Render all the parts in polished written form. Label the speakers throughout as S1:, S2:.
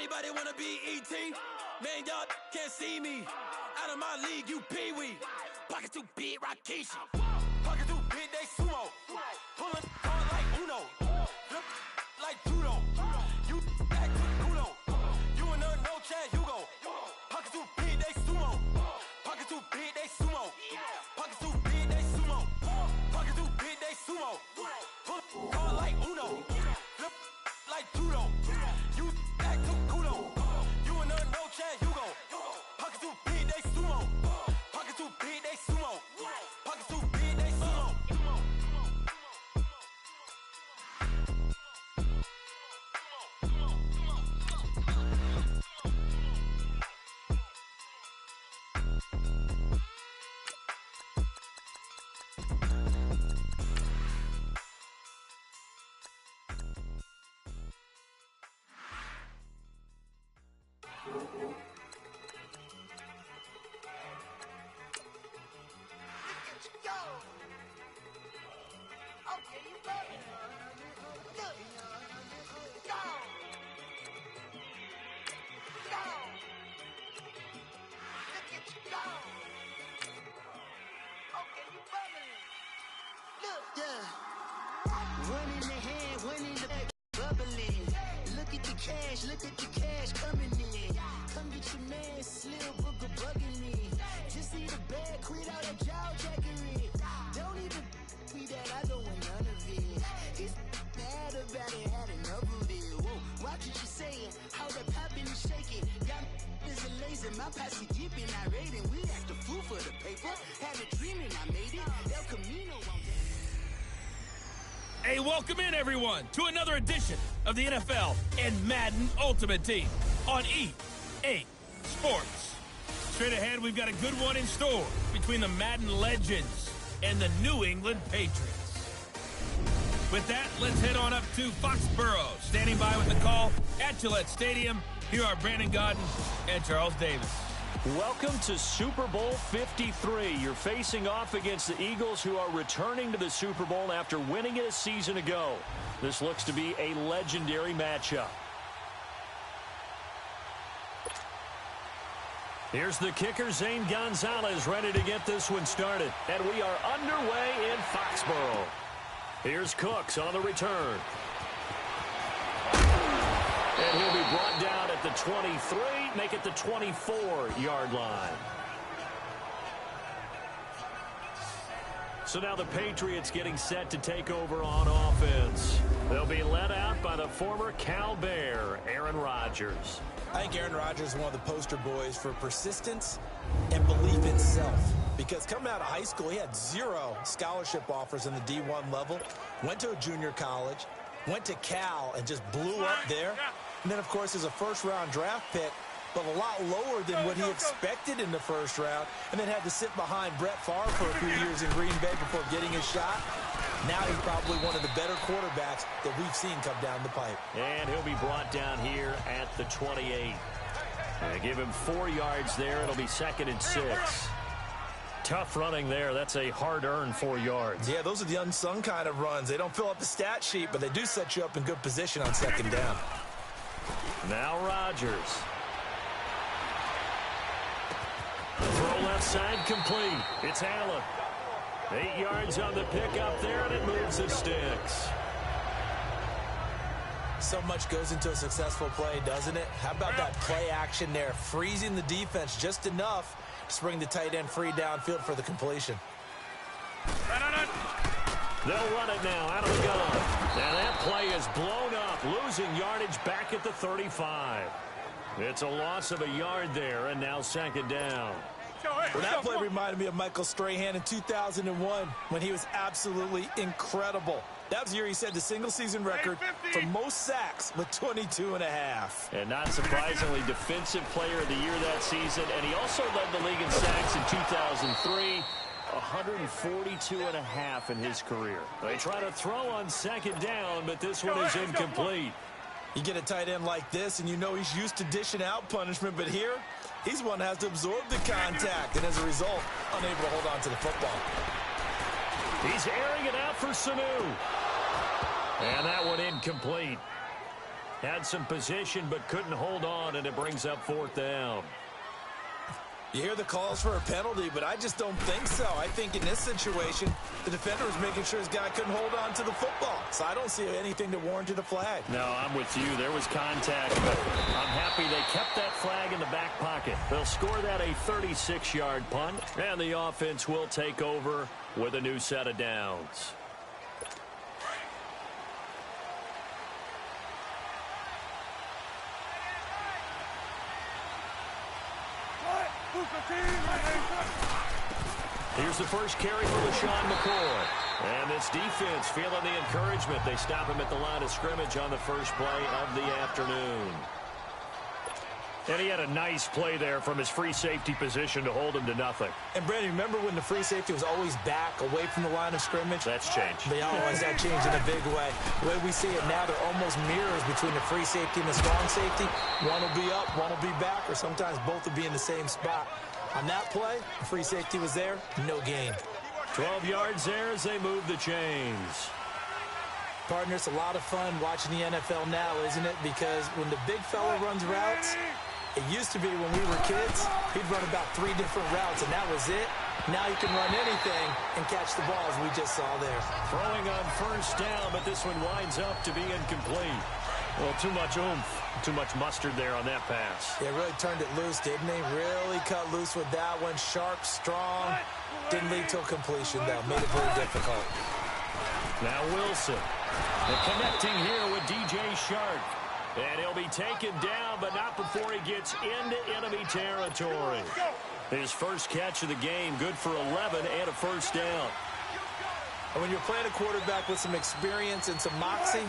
S1: Anybody wanna be E.T.? Man, y'all can't see me. Out of my league, you pee-wee. Pocket too big, Rakishi. Pocket too big, they sumo. Pulling hard like Uno. Flip like judo. You back to Kudo. You in there, no chance, you go. Pocket too big, they sumo. Pocket too big, they sumo. Pocket too big, they sumo. Pocket too big, they sumo. Pull hard like Uno. Flip like judo. You back to Kudo. You in there, no chance, you go. Pocket too big, they sumo. Pocket too big, they sumo. Pocket too big, they sumo.
S2: Look at the cash coming in. Come get your man, Slim Booker bugging me. Just see the bag, quit all that jaw jackery. Don't even be that, I don't want none of it. He's mad about it, had enough of it. Whoa, watch what you saying, how that poppin' and shaking. Got is a laser, my posse deep and I raiding. We act a fool for the paper. Had a dream and I made it. El Camino on that.
S3: Hey, welcome in, everyone, to another edition of the NFL and Madden Ultimate Team on EA Sports. Straight ahead, we've got a good one in store between the Madden Legends and the New England Patriots. With that, let's head on up to Foxborough. Standing by with the call at Gillette Stadium, here are Brandon Godden and Charles Davis.
S4: Welcome to Super Bowl 53. You're facing off against the Eagles, who are returning to the Super Bowl after winning it a season ago. This looks to be a legendary matchup. Here's the kicker, Zane Gonzalez, ready to get this one started. And we are underway in Foxborough. Here's Cooks on the return. And he'll be brought down at the 23, make it the 24-yard line. So now the Patriots getting set to take over on offense. They'll be led out by the former Cal Bear, Aaron Rodgers.
S5: I think Aaron Rodgers is one of the poster boys for persistence and belief in self. Because coming out of high school, he had 0 scholarship offers in the D1 level, went to a junior college, went to Cal and just blew up there. And then, of course, there's a first-round draft pick, but a lot lower than what he expected in the first round, and then had to sit behind Brett Favre for a few years in Green Bay before getting his shot. Now he's probably one of the better quarterbacks that we've seen come down the pipe. And he'll be brought down here at the 28. Give him 4 yards there. It'll be 2nd and 6. Tough running there. That's a hard-earned 4 yards. Yeah, those are the unsung kind of runs. They don't fill up the stat sheet, but they do set you up in good position on 2nd down. Now Rodgers. Throw left side complete. It's Allen. 8 yards on the pickup there, and it moves the sticks. So much goes into a successful play, doesn't it? How about that play action there, freezing the defense just enough to bring the tight end free downfield for the completion. They'll run it now out of the gun. And that play is blown up, losing yardage back at the 35. It's a loss of a yard there, and now 2nd down. Well, that play reminded me of Michael Strahan in 2001 when he was absolutely incredible. That was the year he set the single-season record for most sacks with 22.5. And not surprisingly, Defensive Player of the Year that season, and he also led the league in sacks in 2003. 142.5 in his career. They try to throw on 2nd down, but this one is incomplete. You get a tight end like this, and you know he's used to dishing out punishment, but here, he's one that has to absorb the contact, and as a result, unable to hold on to the football. He's airing it out for Sanu. And that one incomplete.
S4: Had some position but couldn't hold on, and it brings up 4th down.
S5: You hear the calls for a penalty, but I just don't think so. I think in this situation, the defender was making sure his guy couldn't hold on to the football. So I don't see anything that warranted a flag.
S4: No, I'm with you. There was contact, but I'm happy they kept that flag in the back pocket. They'll score that a 36-yard punt, and the offense will take over with a new set of downs. Here's the first carry for LaShawn McCoy. And this defense feeling the encouragement. They stop him at the line of scrimmage on the first play of the afternoon. And he had a nice play there from his free safety position to hold him to nothing.
S5: And, Brandon, remember when the free safety was always back away from the line of scrimmage?
S4: That's changed.
S5: They always have changed in a big way. The way we see it now, they're almost mirrors between the free safety and the strong safety. One will be up, one will be back, or sometimes both will be in the same spot. On that play, the free safety was there, no gain.
S4: 12 yards there as they move the chains.
S5: Partner, it's a lot of fun watching the NFL now, isn't it? Because when the big fella runs routes, it used to be when we were kids, he'd run about 3 different routes, and that was it. Now you can run anything and catch the ball, as we just saw there.
S4: Throwing on first down, but this one winds up to be incomplete. Well, too much oomph, too much mustard there on that pass.
S5: They really turned it loose, didn't they? Really cut loose with that one. Sharp, strong. Didn't lead to a completion, though. Made it very difficult.
S4: Now Wilson. The connecting here with DJ Shark. And he'll be taken down, but not before he gets into enemy territory. His first catch of the game, good for 11 and a first down.
S5: And when you're playing a quarterback with some experience and some moxie,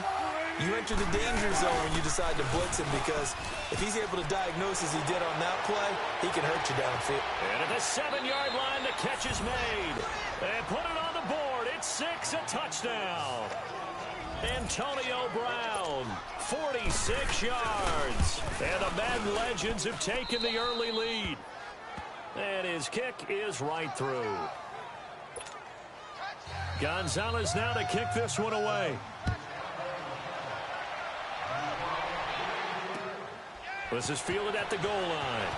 S5: you enter the danger zone when you decide to blitz him, because if he's able to diagnose as he did on that play, he can hurt you downfield.
S4: And at the 7-yard line, the catch is made. And put it on the board. It's 6, a touchdown. Antonio Brown, 46 yards. And the Madden Legends have taken the early lead. And his kick is right through. Gonzalez now to kick this one away. This is fielded at the goal line.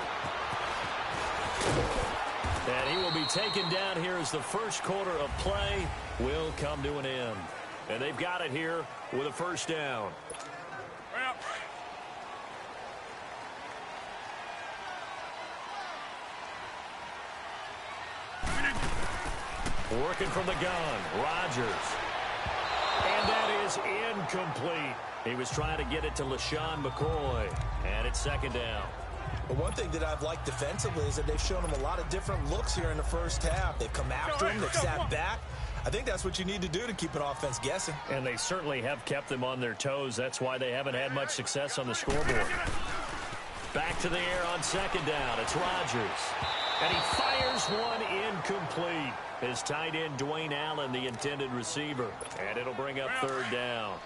S4: And he will be taken down here as the first quarter of play will come to an end. And they've got it here with a first down. Working from the gun, Rodgers. And that is incomplete. He was trying to get it to LaShawn McCoy. And it's second down.
S5: But one thing that I've liked defensively is that they've shown him a lot of different looks here in the first half. They've come after him. They've sat back. I think that's what you need to do to keep an offense guessing.
S4: And they certainly have kept them on their toes. That's why they haven't had much success on the scoreboard. Back to the air on second down. It's Rodgers. And he fires one incomplete. His tight end, Dwayne Allen, the intended receiver. And it'll bring up third down.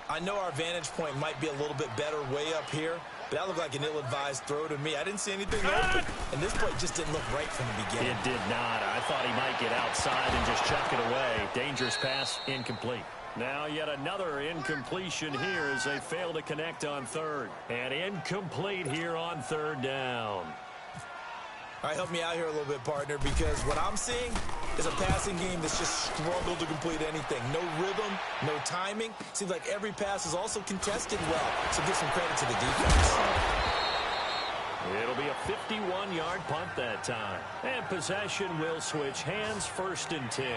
S5: I know our vantage point might be a little bit better way up here, but that looked like an ill-advised throw to me. I didn't see anything open, and this play just didn't look right from the beginning.
S4: It did not. I thought he might get outside and just chuck it away. Dangerous pass, incomplete. Now yet another incompletion here as they fail to connect on third. And incomplete here on third down.
S5: All right, help me out here a little bit, partner, because what I'm seeing is a passing game that's just struggled to complete anything. No rhythm, no timing. Seems like every pass is also contested well, so give some credit to the defense.
S4: It'll be a 51-yard punt that time. And possession will switch hands, 1st and 10.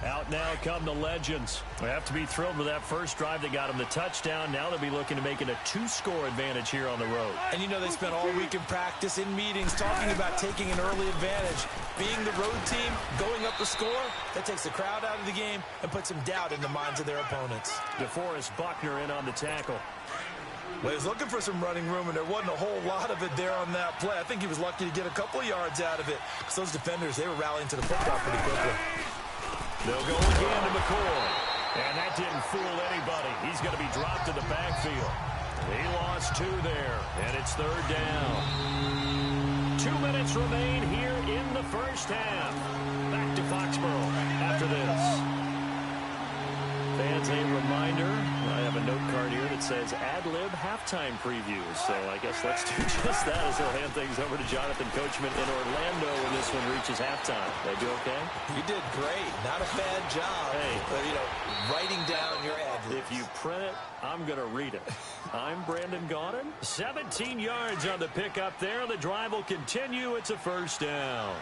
S4: Out now come the Legends. They have to be thrilled with that first drive that got them the touchdown. Now they'll be looking to make it a 2-score advantage here on the road.
S5: And you know they spent all week in practice, in meetings, talking about taking an early advantage. Being the road team, going up the score, that takes the crowd out of the game and puts some doubt in the minds of their opponents.
S4: DeForest Buckner in on the tackle.
S5: Well, he was looking for some running room, and there wasn't a whole lot of it there on that play. I think he was lucky to get a couple of yards out of it, because those defenders, they were rallying to the football pretty quickly.
S4: They'll go again to McCoy. And that didn't fool anybody. He's going to be dropped to the backfield. He lost 2 there, and it's third down. 2 minutes remain here in the first half. Back to Foxborough after this. Fans As a reminder, I have a note card here that says ad-lib halftime previews. So I guess let's do just that as we'll hand things over to Jonathan Coachman in Orlando when this one reaches halftime. They do okay?
S5: You did great. Not a bad job.
S4: Hey.
S5: But, writing down your ad-libs.
S4: If you print it, I'm going to read it. I'm Brandon Gaudin. 17 yards on the pickup there. The drive will continue. It's a first down.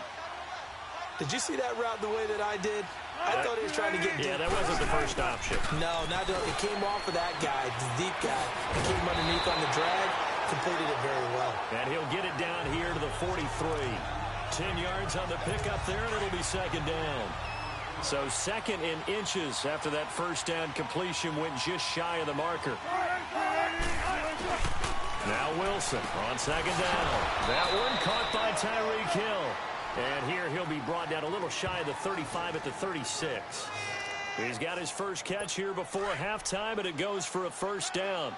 S5: Did you see that route the way that I did? I thought he was trying to get deep.
S4: Yeah, that wasn't the first option.
S5: No, it came off of that guy, the deep guy. It came underneath on the drag, completed it very well.
S4: And he'll get it down here to the 43. 10 yards on the pickup there, and it'll be second down. So second in inches after that first down completion went just shy of the marker. Now Wilson on second down. That one caught by Tyreek Hill. And here he'll be brought down a little shy of the 35 at the 36. He's got his first catch here before halftime, and it goes for a first down.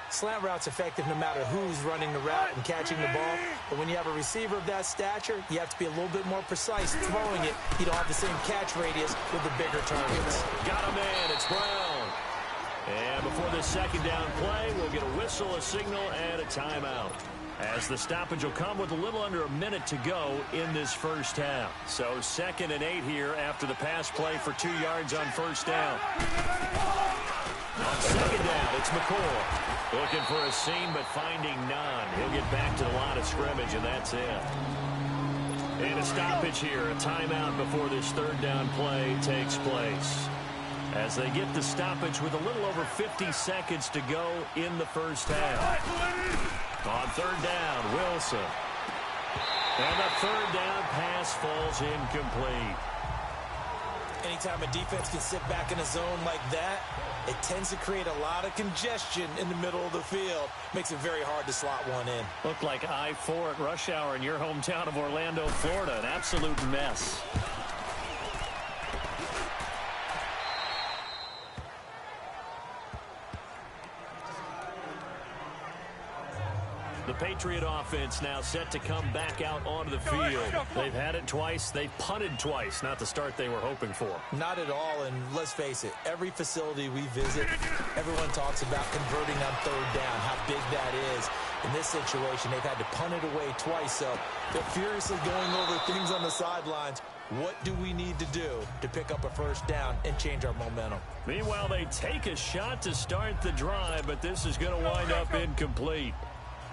S5: Slant route's effective no matter who's running the route and catching the ball. But when you have a receiver of that stature, you have to be a little bit more precise throwing it. You don't have the same catch radius with the bigger targets.
S4: Got a man. It's Brown. And before this second down play, we'll get a whistle, a signal, and a timeout. As the stoppage will come with a little under a minute to go in this first half. So 2nd and 8 here after the pass play for 2 yards on first down. On second down, it's McCoy. Looking for a seam, but finding none. He'll get back to the line of scrimmage, and that's it. And a stoppage here, a timeout before this third down play takes place. As they get the stoppage with a little over 50 seconds to go in the first half. On third down, Wilson. And the third down pass falls incomplete.
S5: Anytime a defense can sit back in a zone like that, it tends to create a lot of congestion in the middle of the field. Makes it very hard to slot one in.
S4: Looked like I-4 at rush hour in your hometown of Orlando, Florida. An absolute mess. The Patriot offense now set to come back out onto the field. They've had it twice. They've punted twice. Not the start they were hoping for.
S5: Not at all, and let's face it, every facility we visit, everyone talks about converting on third down, how big that is. In this situation, they've had to punt it away twice, so they're furiously going over things on the sidelines. What do we need to do to pick up a first down and change our momentum?
S4: Meanwhile, they take a shot to start the drive, but this is going to wind up incomplete.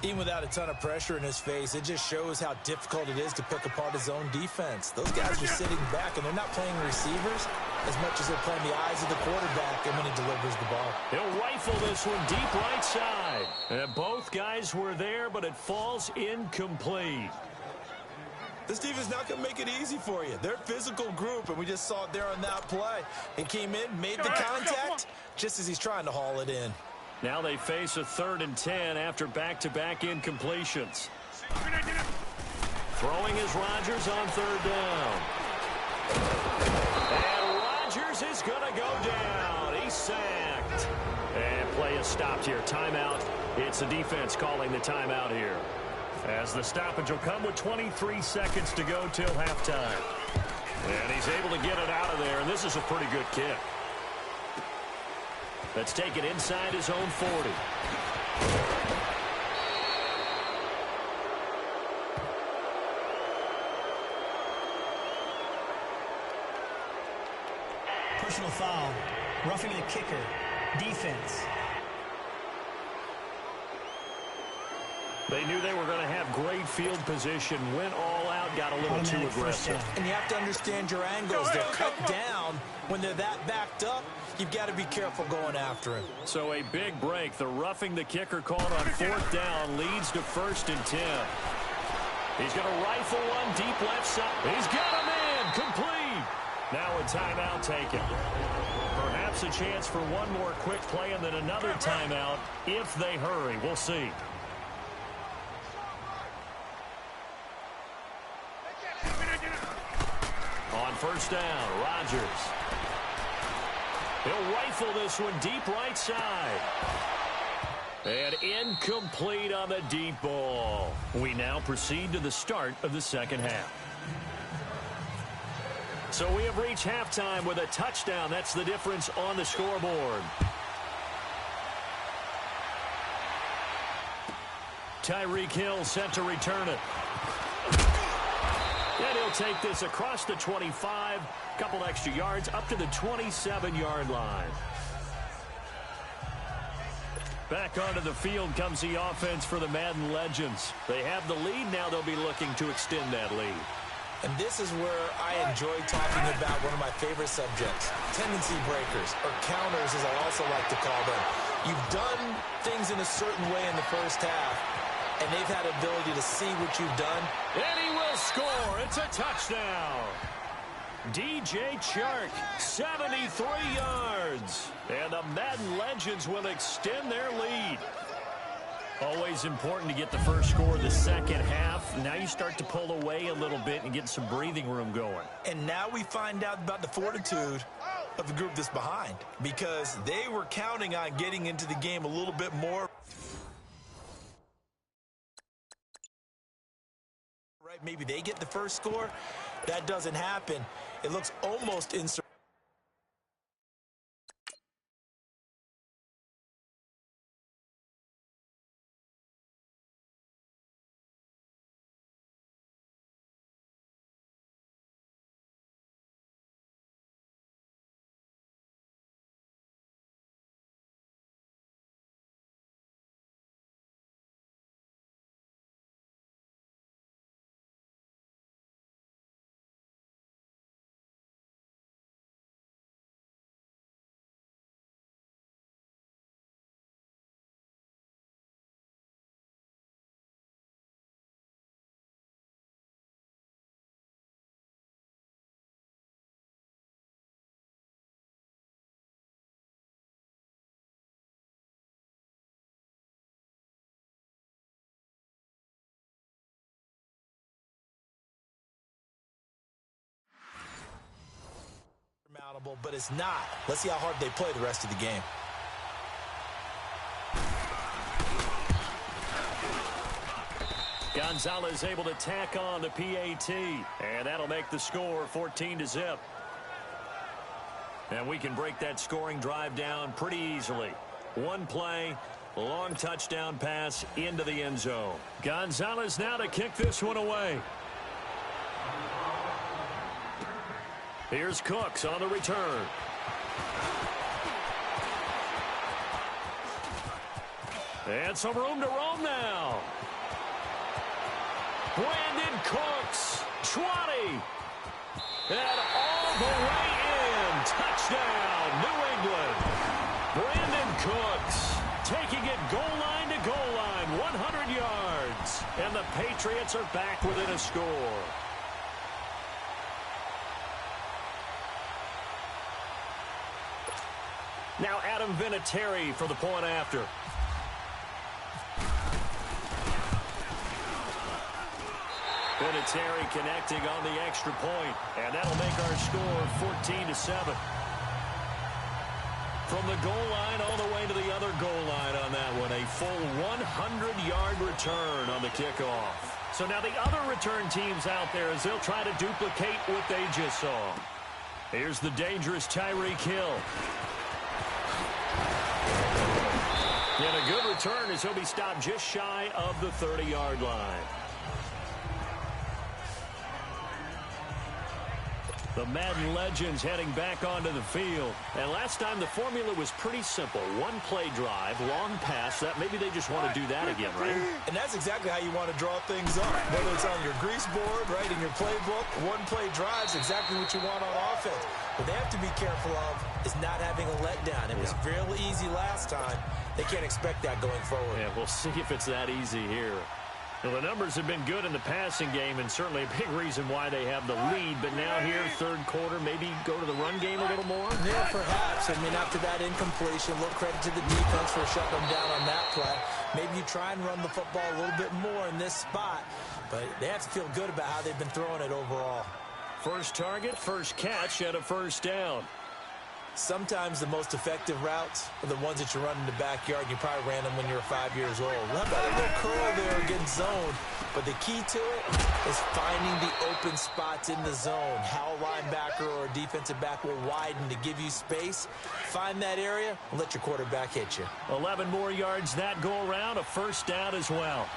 S5: Even without a ton of pressure in his face, it just shows how difficult it is to pick apart his own defense. Those guys are sitting back, and they're not playing receivers as much as they're playing the eyes of the quarterback and when he delivers the ball.
S4: He'll rifle this one deep right side. And both guys were there, but it falls incomplete.
S5: This defense is not going to make it easy for you. They're a physical group, and we just saw it there on that play. He came in, made the contact, just as he's trying to haul it in.
S4: Now they face a 3rd and 10 after back-to-back incompletions. Throwing is Rodgers on third down. And Rodgers is going to go down. He's sacked. And play is stopped here. Timeout. It's the defense calling the timeout here. As the stoppage will come with 23 seconds to go till halftime. And he's able to get it out of there, and this is a pretty good kick. Let's take it inside his own 40.
S6: Personal foul. Roughing the kicker. Defense.
S4: They knew they were going to have great field position. Went all out, got a little too aggressive.
S5: And you have to understand your angles. They're cut down. When they're that backed up, you've got to be careful going after him.
S4: So a big break. The roughing the kicker called on 4th down leads to 1st and 10. He's going to rifle one deep left side. He's got a man complete. Now a timeout taken. Perhaps a chance for one more quick play and then another timeout if they hurry. We'll see. On first down, Rodgers. He'll rifle this one deep right side. And incomplete on the deep ball. We now proceed to the start of the second half. So we have reached halftime with a touchdown. That's the difference on the scoreboard. Tyreek Hill set to return it. And he'll take this across the 25, couple extra yards, up to the 27-yard line. Back onto the field comes the offense for the Madden Legends. They have the lead. Now they'll be looking to extend that lead.
S5: And this is where I enjoy talking about one of my favorite subjects, tendency breakers, or counters as I also like to call them. You've done things in a certain way in the first half, and they've had the ability to see what you've done.
S4: And he will score. It's a touchdown. DJ Chark, 73 yards. And the Madden Legends will extend their lead. Always important to get the first score of the second half. Now you start to pull away a little bit and get some breathing room going.
S5: And now we find out about the fortitude of the group that's behind, because they were counting on getting into the game a little bit more. Right? Maybe they get the first score. That doesn't happen. It looks almost insurmountable. But it's not. Let's see how hard they play the rest of the game.
S4: Gonzalez able to tack on the PAT, and that'll make the score 14-0. And we can break that scoring drive down pretty easily. One play, long touchdown pass into the end zone. Gonzalez now to kick this one away. Here's Cooks on the return. And some room to roam now. Brandon Cooks, 20. And all the way in. Touchdown, New England. Brandon Cooks taking it goal line to goal line, 100 yards. And the Patriots are back within a score. Now Adam Vinatieri for the point after. Vinatieri connecting on the extra point, and that'll make our score 14-7. From the goal line all the way to the other goal line on that one. A full 100-yard return on the kickoff. So now the other return teams out there as they'll try to duplicate what they just saw. Here's the dangerous Tyreek Hill. And a good return as he'll be stopped just shy of the 30-yard line. The Madden Legends heading back onto the field. And last time the formula was pretty simple. One play drive, long pass. That maybe they just want to do that again, right?
S5: And that's exactly how you want to draw things up. Whether it's on your grease board, right, in your playbook, one play drive is exactly what you want on offense. What they have to be careful of is not having a letdown. It was real easy last time. They can't expect that going forward.
S4: Yeah, we'll see if it's that easy here. Well, the numbers have been good in the passing game, and certainly a big reason why they have the lead. But now here, third quarter, maybe go to the run game a little more?
S5: Yeah, perhaps. I mean, after that incompletion, a little credit to the defense for shutting them down on that play. Maybe you try and run the football a little bit more in this spot. But they have to feel good about how they've been throwing it overall.
S4: First target, first catch, and a first down.
S5: Sometimes the most effective routes are the ones that you run in the backyard. You probably ran them when you were 5 years old. How about a little curl there against zone? But the key to it is finding the open spots in the zone. How a linebacker or a defensive back will widen to give you space. Find that area and let your quarterback hit you.
S4: 11 more yards that go around, a first down as well.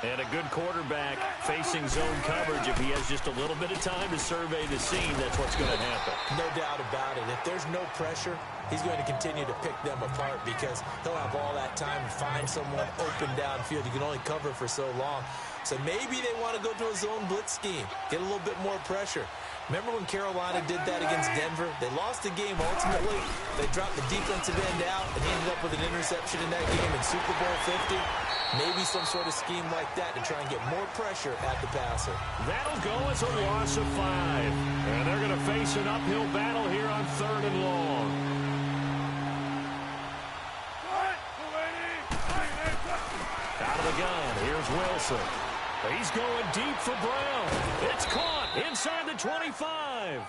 S4: And a good quarterback facing zone coverage. If he has just a little bit of time to survey the scene, that's what's going to happen.
S5: No doubt about it. If there's no pressure, he's going to continue to pick them apart because he'll have all that time to find someone open downfield. You can only cover for so long. So maybe they want to go to a zone blitz scheme, get a little bit more pressure. Remember when Carolina did that against Denver? They lost the game ultimately. They dropped the defensive end out and ended up with an interception in that game in Super Bowl 50. Maybe some sort of scheme like that to try and get more pressure at the passer.
S4: That'll go as a loss of 5. And they're going to face an uphill battle here on 3rd and long. Out of the gun, here's Wilson. He's going deep for Brown. It's caught inside the 25.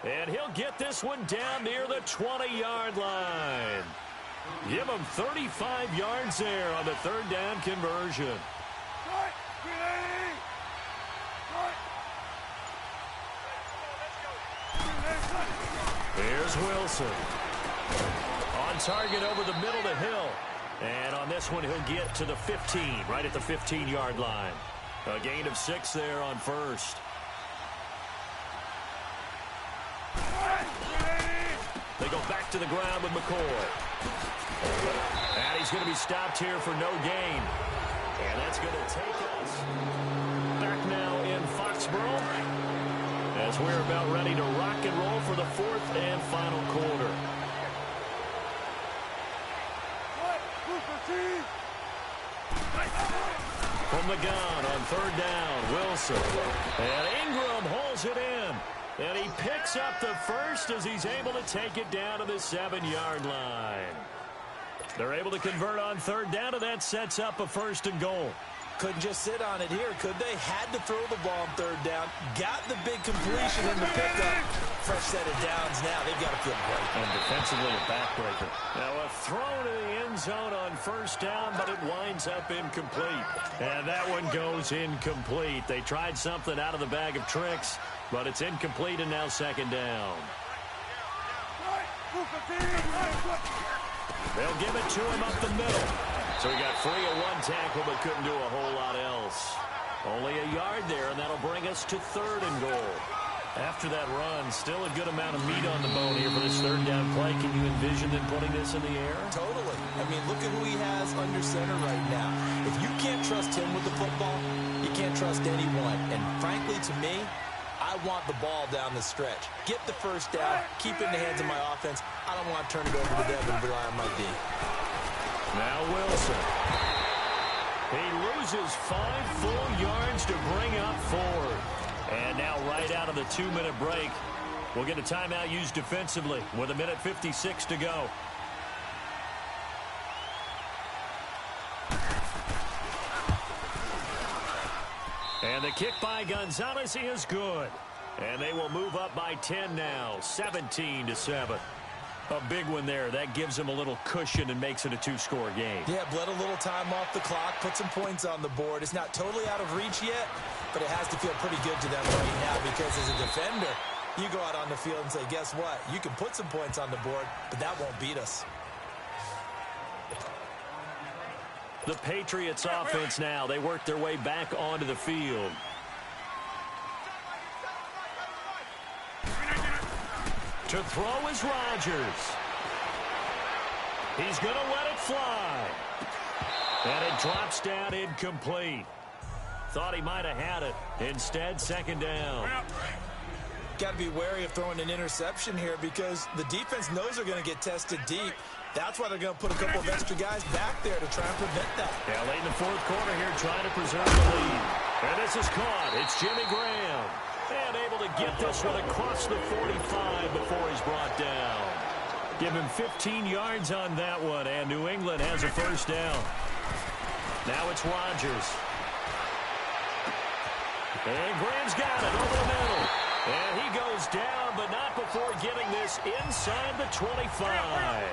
S4: And he'll get this one down near the 20-yard line. Give him 35 yards there on the 3rd down conversion. Here's Wilson. On target over the middle to Hill. And on this one, he'll get to the 15, right at the 15-yard line. A gain of 6 there on first. They go back to the ground with McCoy. And he's going to be stopped here for no gain. And that's going to take us back now in Foxborough as we're about ready to rock and roll for the 4th and final quarter. From the gun on 3rd down, Wilson. And Ingram holds it in. And he picks up the first as he's able to take it down to the 7-yard line. They're able to convert on 3rd down, and that sets up a 1st and goal.
S5: Couldn't just sit on it here, could they? Had to throw the ball on 3rd down. Got the big completion in the pickup. Fresh set of downs now. They've got to feel great.
S4: And defensively a backbreaker. Now a throw to the end zone on 1st down, but it winds up incomplete. And that one goes incomplete. They tried something out of the bag of tricks, but it's incomplete and now 2nd down. They'll give it to him up the middle. So he got free of one tackle but couldn't do a whole lot else. Only a yard there, and that'll bring us to 3rd and goal. After that run, still a good amount of meat on the bone here for this 3rd down play. Can you envision them putting this in the air?
S5: Totally. I mean, look at who he has under center right now. If you can't trust him with the football, you can't trust anyone. And frankly, to me, I want the ball down the stretch. Get the 1st down, keep it in the hands of my offense. I don't want to turn it over to them and rely on my D.
S4: Now Wilson. He loses 5 full yards to bring up 4. And now right out of the 2-minute break, we'll get a timeout used defensively with 1:56 to go. And the kick by Gonzalez is good. And they will move up by 10 now, 17-7. A big one there. That gives them a little cushion and makes it a 2-score game.
S5: Yeah, bled a little time off the clock, put some points on the board. It's not totally out of reach yet, but it has to feel pretty good to them right now because as a defender, you go out on the field and say, guess what? You can put some points on the board, but that won't beat us.
S4: The Patriots offense now. They work their way back onto the field. To throw is Rodgers. He's going to let it fly. And it drops down incomplete. Thought he might have had it. Instead, 2nd down.
S5: Got to be wary of throwing an interception here because the defense knows they're going to get tested deep. That's why they're going to put a couple of extra guys back there to try and prevent that.
S4: Yeah, late in the 4th quarter here trying to preserve the lead. And this is caught. It's Jimmy Graham. And able to get this one across the 45 before he's brought down. Give him 15 yards on that one, and New England has a 1st down. Now it's Rodgers. And Graham's got it over the middle. And he goes down, but not before getting this inside the 25.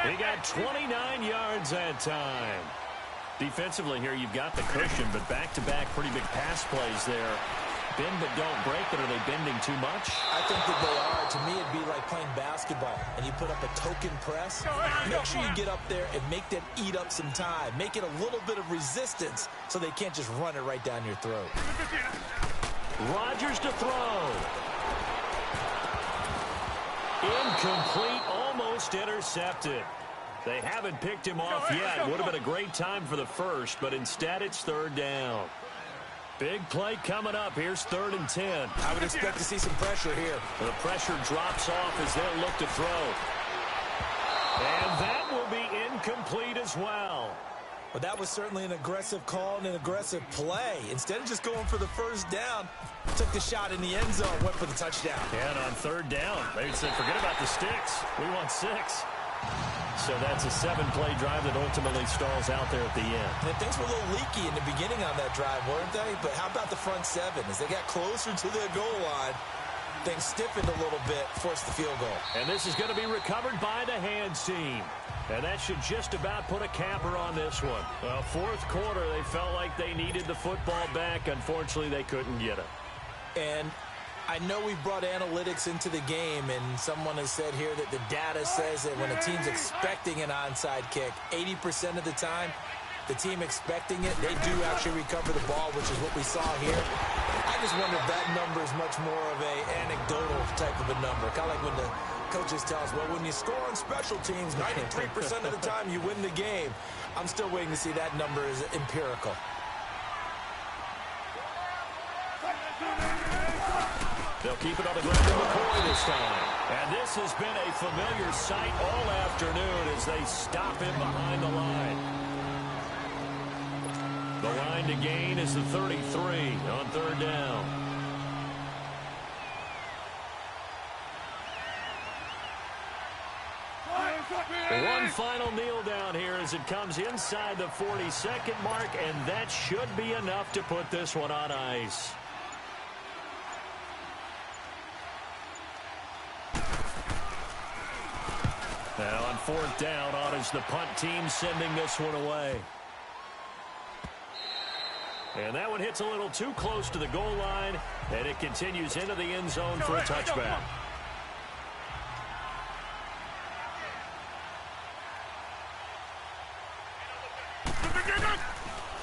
S4: He got 29 yards that time. Defensively here, you've got the cushion, but back-to-back pretty big pass plays there. Bend but don't break, but are they bending too much?
S5: I think that they are. To me, it'd be like playing basketball, and you put up a token press. Make sure you get up there and make them eat up some time. Make it a little bit of resistance so they can't just run it right down your throat.
S4: Rodgers to throw. Incomplete, almost intercepted. They haven't picked him off yet. Would have been a great time for the first, but instead it's third down. Big play coming up. Here's 3rd and 10.
S5: I would expect to see some pressure here.
S4: The pressure drops off as they'll look to throw. And that will be incomplete as well.
S5: But that was certainly an aggressive call and an aggressive play. Instead of just going for the first down, took the shot in the end zone, went for the touchdown.
S4: And on 3rd down, they said, forget about the sticks. We want 6. So that's a 7-play drive that ultimately stalls out there at the end.
S5: And things were a little leaky in the beginning on that drive, weren't they? But how about the front 7? As they got closer to their goal line, things stiffened a little bit, forced the field goal.
S4: And this is going to be recovered by the hands team. And that should just about put a capper on this one. Well, 4th quarter, they felt like they needed the football back. Unfortunately, they couldn't get it.
S5: And I know we've brought analytics into the game, and someone has said here that the data says that when a team's expecting an onside kick, 80% of the time, the team expecting it, they do actually recover the ball, which is what we saw here. I just wonder if that number is much more of a anecdotal type of a number. Kind of like when the coaches tell us, well, when you score on special teams, 93% of the time you win the game. I'm still waiting to see that number is empirical.
S4: They'll keep it on the ground to McCoy this time. And this has been a familiar sight all afternoon as they stop him behind the line. The line to gain is the 33 on 3rd down. One final kneel down here as it comes inside the 42nd mark, and that should be enough to put this one on ice. Now on 4th down, on is the punt team sending this one away. And that one hits a little too close to the goal line, and it continues into the end zone for a touchback.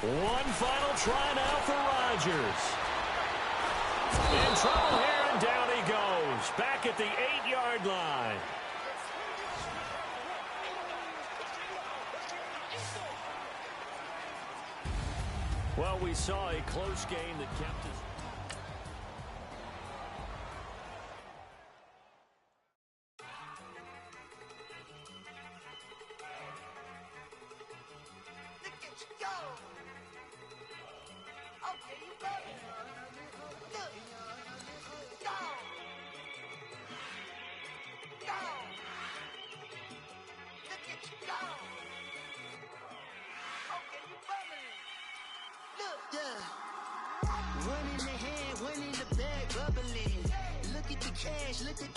S4: One final try now for Rodgers. In trouble here, and down he goes. Back at the 8-yard line. Well, we saw a close game that kept us.
S2: One in the hand, one in the bag, bubbling. Look at the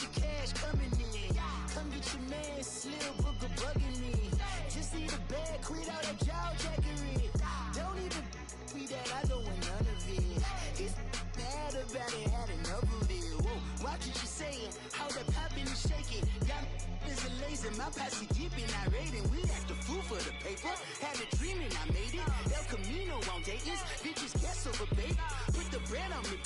S2: cash coming in. Come get your man, Slim Booker bugging me. Just see the bag, quit all that jaw jackery. Don't even me that I don't want none of it. He's mad about it, had enough of it. Whoa, watch what you saying, how that popping and shaking. Got is a lazy, my posse deep and I raiding. We act a fool for the paper. Had a dream and I made it. El Camino on Dayton's, bitches guess over bait. Put the bread on me,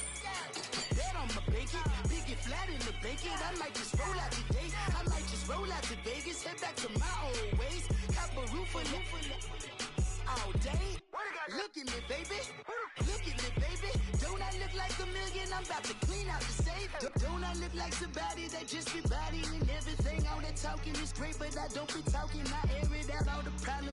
S2: bread on my bacon. Big it flat in the bacon. I might just roll out today. I might just roll out to Vegas. Head back to my old ways. Cop a roof all day. Look at me, baby. Look at me, baby. Don't I look like $1 million? I'm about to clean out the safe. Don't I look like somebody that just be bodying everything? All that talking is great, but I don't be talking. I air it out all the problems.